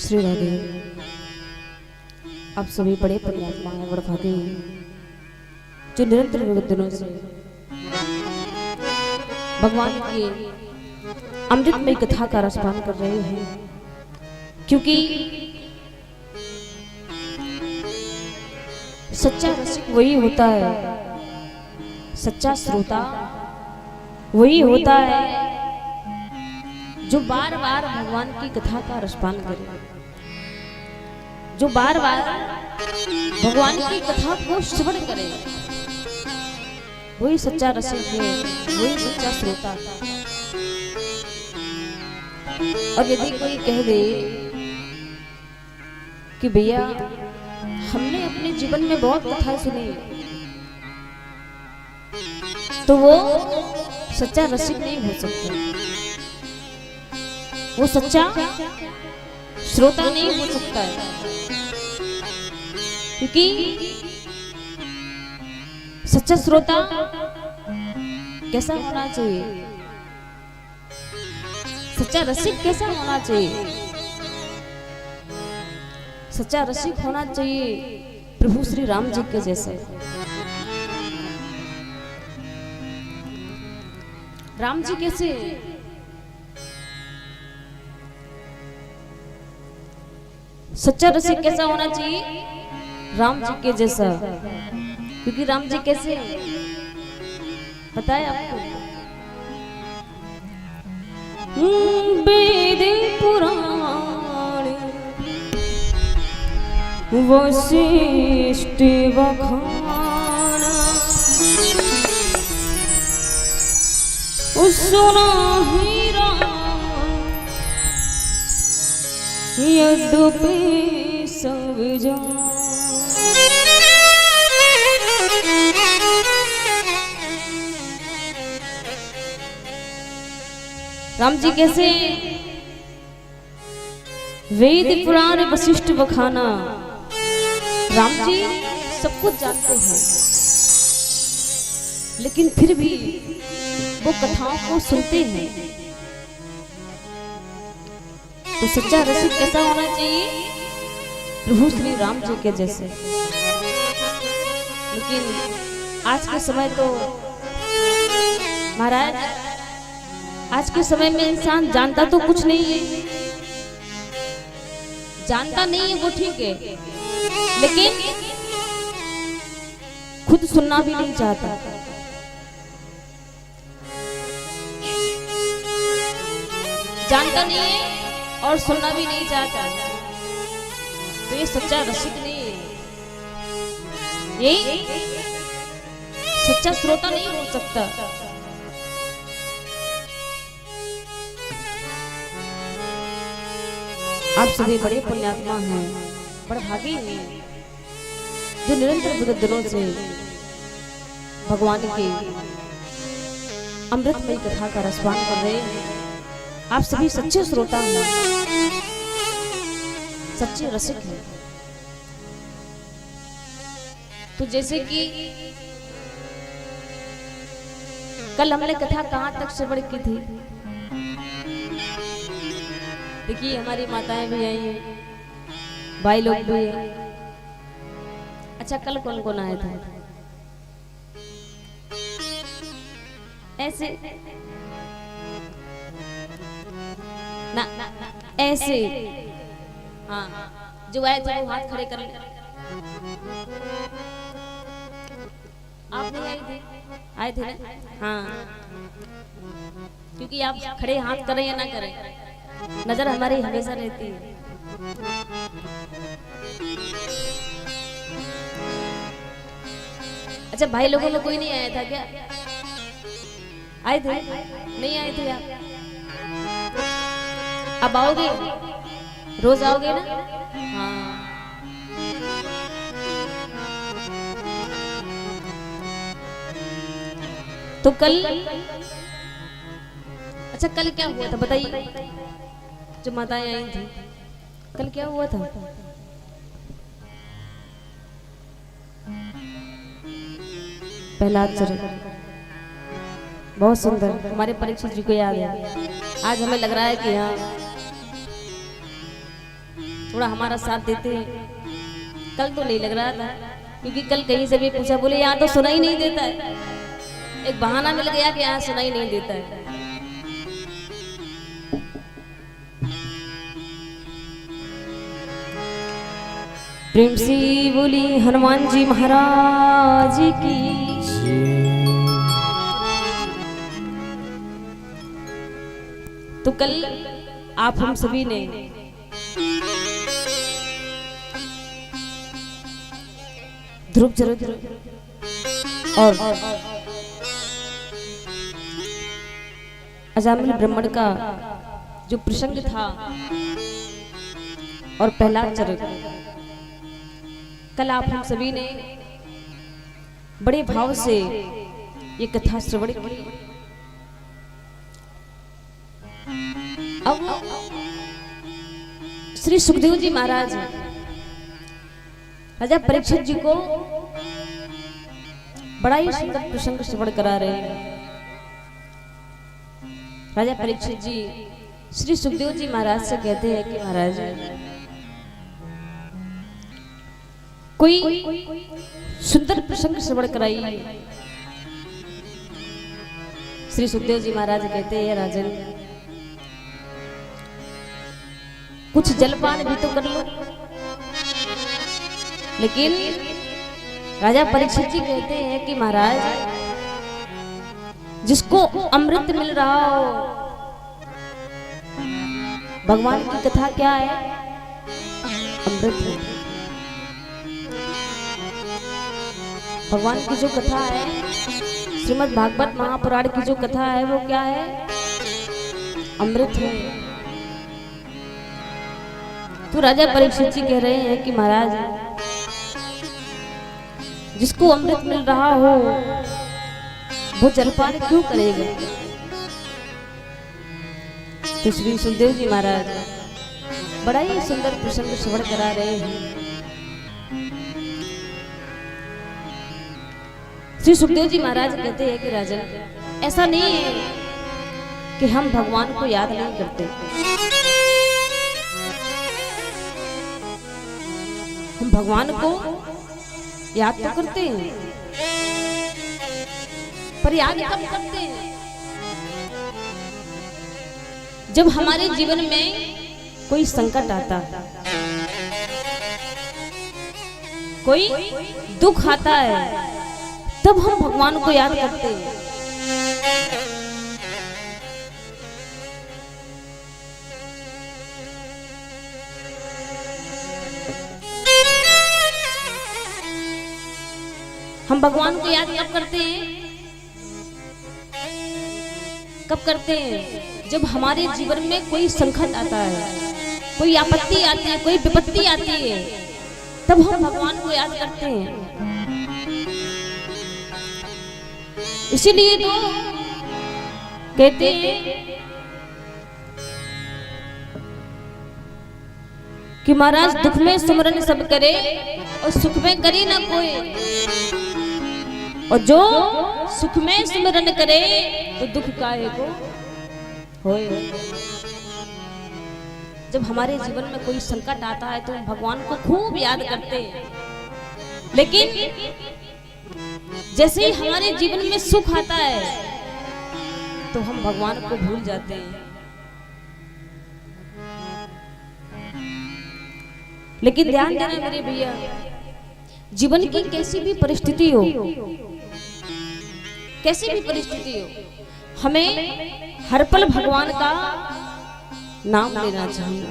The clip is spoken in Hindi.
श्री राधे। आप सभी बड़े पुण्यात्मा हैं, बड़े भागी जो निरंतर विगत दिनों से भगवान के अमृतमय कथा का रसपान कर रहे हैं, क्योंकि सच्चा रसिक वही होता है, सच्चा श्रोता वही होता है जो बार बार भगवान की कथा का रसपान करे, जो बार बार भगवान की कथा को श्रवण करे, वही सच्चा रसिक है, वही सच्चा श्रोता। और यदि कोई कह दे कि भैया हमने अपने जीवन में बहुत कथाएं सुनी, तो वो सच्चा रसिक नहीं हो सकता, वो सच्चा श्रोता नहीं हो सकता है। क्योंकि सच्चा श्रोता कैसा होना चाहिए, सच्चा रसिक कैसा होना चाहिए? सच्चा रसिक होना चाहिए प्रभु श्री राम जी के जैसे। राम जी कैसे? सच्चा रसिक कैसा होना चाहिए? राम जी के जैसा। क्योंकि राम जी कैसे पता है आपको? वेद पुराण वशिष्ठ बखाना सुना ही यद्यपि सब जान। राम जी कैसे? वेद पुराण वशिष्ठ बखाना। राम जी सब कुछ जानते हैं, लेकिन फिर भी वो कथाओं को सुनते हैं। तो सच्चा रसिक कैसा होना चाहिए? प्रभु श्री राम जी के जैसे। लेकिन आज के समय तो महाराज, आज के समय में इंसान जानता तो कुछ नहीं है, जानता नहीं है वो ठीक है, लेकिन खुद सुनना भी नहीं चाहता। जानता नहीं है और सुनना भी नहीं चाहता, तो ये सच्चा रसिक नहीं है, ये सच्चा श्रोता नहीं हो सकता। आप सभी बड़े पुण्यात्मा हैं, बड़े भागी हैं जो निरंतर विगत दिनों से भगवान के अमृतमय कथा का रसपान कर रहे हैं। आप सभी सच्चे श्रोता हैं, सच्चे रसिक हैं। तो जैसे कि कल हमने कथा कहां तक श्रवण की थी? देखिए हमारी माताएं भी आई हैं, भाई लोग भी हैं। अच्छा कल कौन कौन आया था? ऐसे ना, ऐसे हाँ, जो आए थे वो हाथ खड़े कर ले। आप नहीं आई थी? आए थे ना? हाँ, क्योंकि आप खड़े हाथ करें या ना करें, नजर हमारी हमेशा रहती है। अच्छा भाई लोगों में कोई नहीं आया था क्या? आए थे? नहीं आए थे आप? अब आओगे? रोज आओगे ना? हाँ। तो कल, अच्छा कल क्या हुआ था बताइए? जो माताएं आई थी कल क्या हुआ था? पहला चरण बहुत सुंदर, हमारे परीक्षित जी को याद है। आज हमें लग रहा है कि हाँ थोड़ा हमारा साथ देते हैं। कल तो नहीं लग रहा था, क्योंकि कल कहीं से भी पूछा, बोले यहाँ तो सुनाई नहीं देता है। एक बहाना मिल गया कि यहाँ सुनाई नहीं देता है। प्रेम से बोली हनुमान जी महाराज की। तो कल आप हम सभी ने ध्रुव चरित्र और अजामिल ब्राह्मण का जो प्रसंग था और पहला चरित्र, कल आप हम सभी ने बड़े भाव से ये कथा श्रवण की। अब श्री सुखदेव जी महाराज राजा परीक्षित जी को बड़ा ही सुंदर प्रसंग श्रवण करा रहे हैं। राजा परीक्षित जी श्री सुखदेव जी महाराज से कहते हैं कि महाराज, कोई सुंदर प्रसंग श्रवण कराइए। श्री सुखदेव जी महाराज कहते हैं, राजन कुछ जलपान भी तो कर लो। लेकिन राजा परीक्षित जी कहते हैं कि महाराज, जिसको अमृत मिल रहा हो, भगवान की कथा क्या है? अमृत है। भगवान की जो कथा है, श्रीमद् भागवत महापुराण की जो कथा है, वो क्या है? अमृत है। तो राजा परीक्षित जी कह रहे हैं कि महाराज, जिसको अमृत मिल रहा हो वो जलपान क्यों करेगा? तो श्री सुखदेव जी महाराज बड़ा ही सुंदर प्रसंग श्रवण करा रहे हैं। श्री सुखदेव जी महाराज कहते हैं कि राजन, ऐसा नहीं है कि हम भगवान को याद नहीं करते। हम भगवान को याद तो करते हैं, पर याद कब करते हैं? जब हमारे जीवन में कोई संकट आता है, कोई दुख आता है, तब हम भगवान को याद करते हैं। हम भगवान को याद कब करते हैं? कब करते हैं? जब हमारे जीवन में कोई संकट आता है, कोई आपत्ति आती है, कोई विपत्ति आती है, तब हम भगवान को याद करते हैं। इसीलिए तो कहते हैं कि महाराज, दुख में सुमरन सब करे और सुख में करे ना कोई, और जो सुख में सुमरन करे तो दुख काहे को होए। जब हमारे जीवन में कोई संकट आता है तो हम भगवान को खूब याद करते हैं, लेकिन जैसे ही हमारे जीवन में सुख आता है तो हम भगवान को भूल जाते हैं। लेकिन ध्यान देना मेरे भैया, जीवन की कैसी भी परिस्थिति हो, कैसी भी परिस्थिति हो, हमें हर पल भगवान का नाम लेना चाहिए।